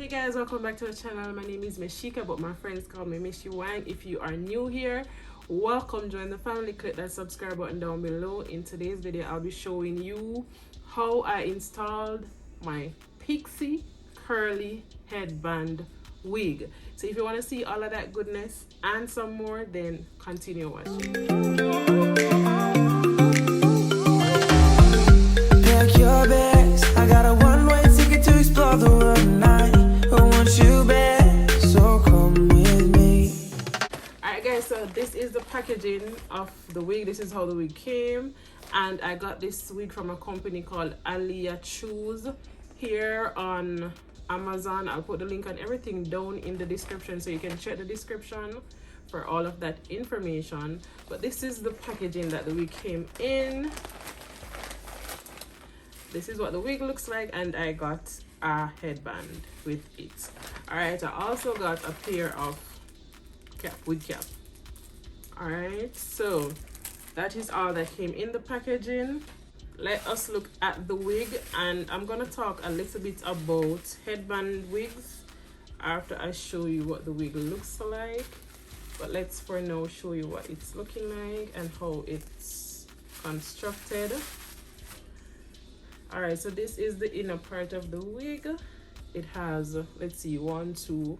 Hey guys, welcome back to the channel. My name is Meshika, but my friends call me Mishi Wang. If you are new here, welcome, join the family. Click that subscribe button down below. In today's video, I'll be showing you how I installed my Pixie curly headband wig. So if you want to see all of that goodness and some more, then continue watching. Pack your bags, I got a one-way ticket to explore the world tonight. I want you back, so come with me. Alright guys, so this is the packaging of the wig. This is how the wig came, and I got this wig from a company called Aliyah Choose here on Amazon. I'll put the link and everything down in the description so you can check the description for all of that information. But this is the packaging that the wig came in. This is what the wig looks like, and I got a headband with it. All right, I also got a pair of wig cap. All right, so that is all that came in the packaging. Let us look at the wig, and I'm gonna talk a little bit about headband wigs after I show you what the wig looks like. But let's for now show you what it's looking like and how it's constructed. All right, so this is the inner part of the wig. It has, let's see, 1, 2,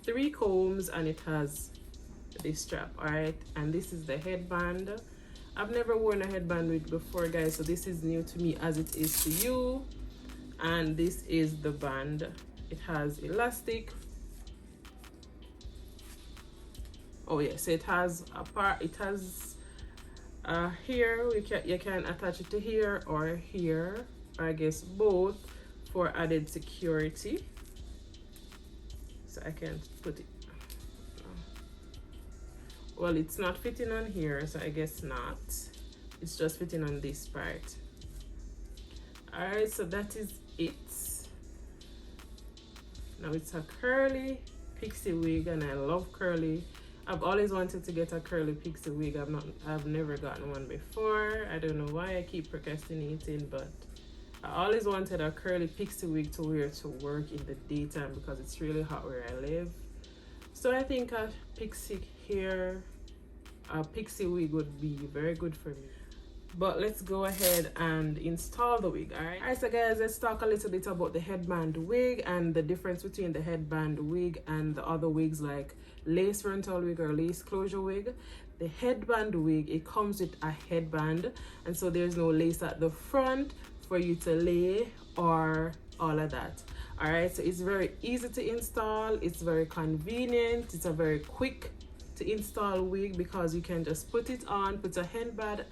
3 combs, and it has this strap. All right, and this is the headband. I've never worn a headband wig before, guys, so this is new to me as it is to you. And this is the band. It has elastic. Oh yeah, so it has a part, it has here, you can attach it to here, or I guess both, for added security. So I can put it, well, it's not fitting on here, so I guess not. It's just fitting on this part. All right, so that is it. Now it's a curly pixie wig, and I love curly. I've always wanted to get a curly pixie wig. I've never gotten one before. I don't know why I keep procrastinating, but I always wanted a curly pixie wig to wear to work in the daytime because it's really hot where I live. So I think a pixie wig would be very good for me. But let's go ahead and install the wig. All right, so guys, let's talk a little bit about the headband wig and the difference between the headband wig and the other wigs like lace frontal wig or lace closure wig. The headband wig, it comes with a headband, and so there's no lace at the front for you to lay or all of that. All right, so it's very easy to install. It's very convenient. It's a very quick to install wig because you can just put it on, put a headband.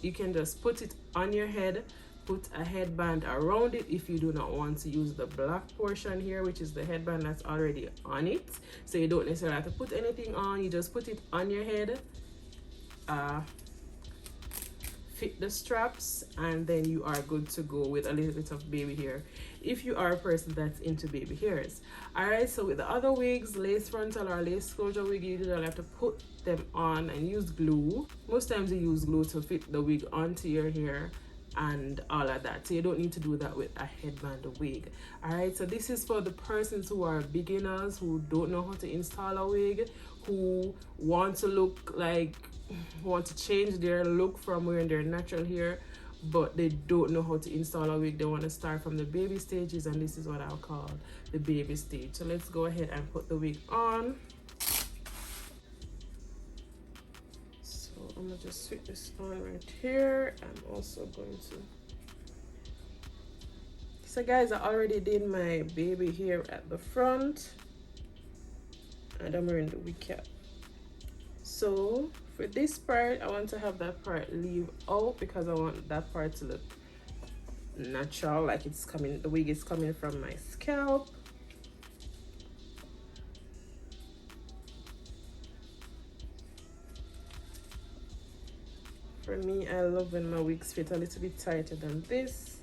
You can just put it on your head, put a headband around it if you do not want to use the black portion here, which is the headband that's already on it. So you don't necessarily have to put anything on, you just put it on your head, fit the straps, and then you are good to go with a little bit of baby hair if you are a person that's into baby hairs. All right, so with the other wigs, lace frontal or lace closure wig, you usually have to put them on and use glue. Most times you use glue to fit the wig onto your hair and all of that, so you don't need to do that with a headband wig. All right, so this is for the persons who are beginners, who don't know how to install a wig, who want to change their look from wearing their natural hair, but they don't know how to install a wig. They want to start from the baby stages, and this is what I'll call the baby stage. So let's go ahead and put the wig on. So I'm gonna just switch this on right here. I'm also going to, so guys, I already did my baby hair at the front, and I'm wearing the wig cap. So for this part, I want to have that part leave out because I want that part to look natural, like it's coming, the wig is coming from my scalp. For me, I love when my wigs fit a little bit tighter than this.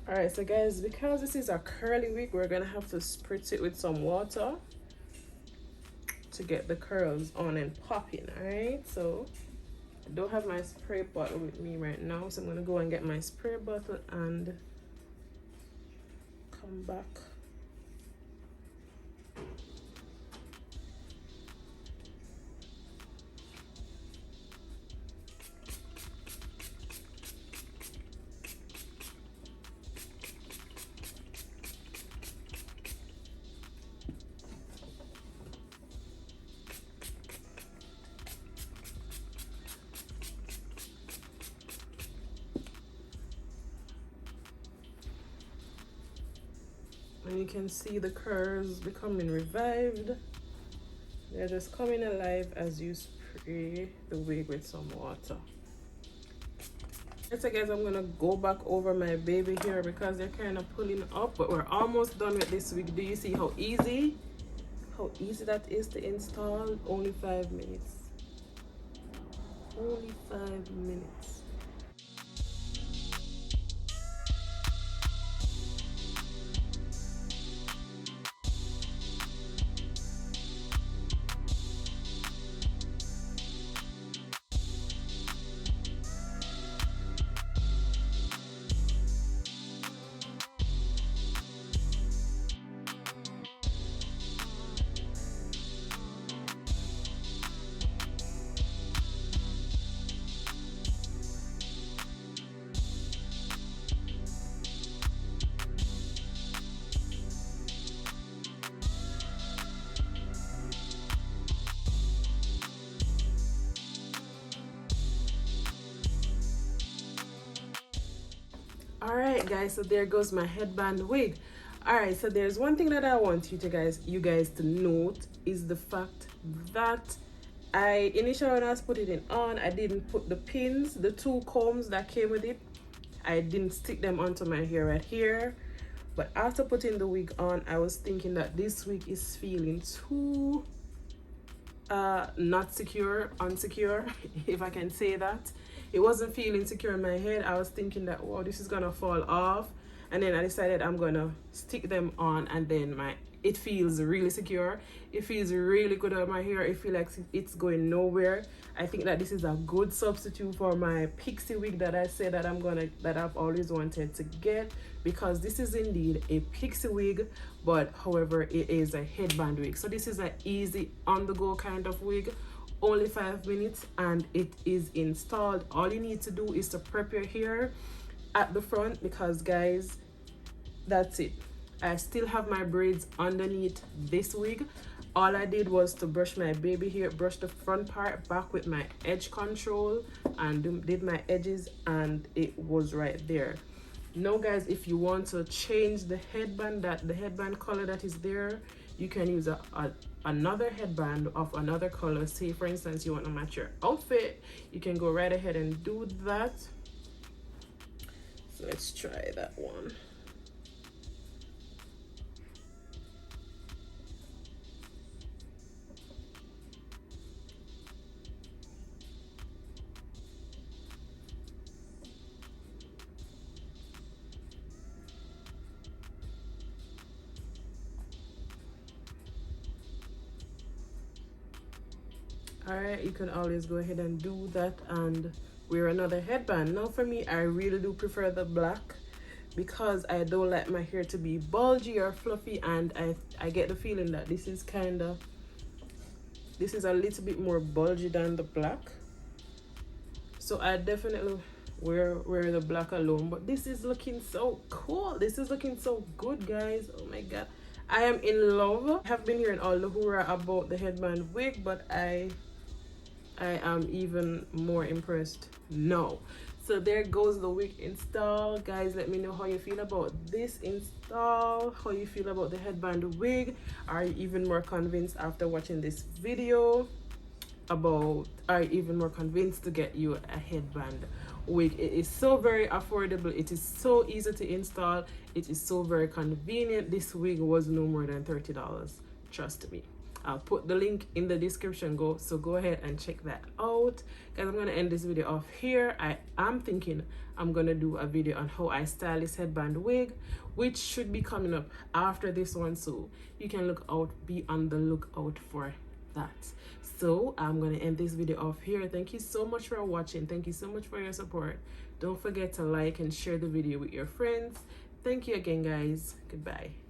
All right, so guys, because this is a curly wig, we're gonna have to spritz it with some water to get the curls on and popping. All right, so I don't have my spray bottle with me right now, so I'm gonna go and get my spray bottle and come back. And you can see the curls becoming revived. They're just coming alive as you spray the wig with some water. So guys, I'm gonna go back over my baby here because they're kind of pulling up, but we're almost done with this wig. Do you see how easy that is to install? Only 5 minutes. Only 5 minutes. All right guys, so there goes my headband wig. All right, so there's one thing that I want you guys to note is the fact that I initially, when I was putting it on, I didn't put the pins, the 2 combs that came with it. I didn't stick them onto my hair right here. But after putting the wig on, I was thinking that this wig is feeling too not secure, unsecure, if I can say that. It wasn't feeling secure in my head. I was thinking that, wow, this is gonna fall off, and then I decided I'm gonna stick them on, and then it feels really secure. It feels really good on my hair. It feels like it's going nowhere. I think that this is a good substitute for my Pixie wig that I said that I've always wanted to get, because this is indeed a Pixie wig, but however it is a headband wig. So this is an easy on the go kind of wig. Only 5 minutes and it is installed. All you need to do is to prep your hair at the front, because guys, that's it. I still have my braids underneath this wig. All I did was to brush my baby hair, brush the front part back with my edge control, and did my edges, and it was right there. Now guys, if you want to change the headband color that is there, you can use another headband of another color. Say for instance you want to match your outfit, you can go right ahead and do that. So let's try that one. All right, you can always go ahead and do that and wear another headband. Now for me, I really do prefer the black, because I don't like my hair to be bulgy or fluffy, and I get the feeling that this is a little bit more bulgy than the black. So I definitely wear the black alone, but this is looking so cool. This is looking so good, guys. Oh my god, I am in love. I have been hearing all the hoorah about the headband wig, but I am even more impressed now. So there goes the wig install. Guys, let me know how you feel about this install, how you feel about the headband wig. Are you even more convinced after watching this video are you even more convinced to get you a headband wig? It is so very affordable, it is so easy to install, it is so very convenient. This wig was no more than $30, trust me. I'll put the link in the description, so go ahead and check that out. Guys, I'm gonna end this video off here. I am thinking I'm gonna do a video on how I style this headband wig, which should be coming up after this one, so you can be on the lookout for that. So I'm gonna end this video off here. Thank you so much for watching. Thank you so much for your support. Don't forget to like and share the video with your friends. Thank you again, guys. Goodbye.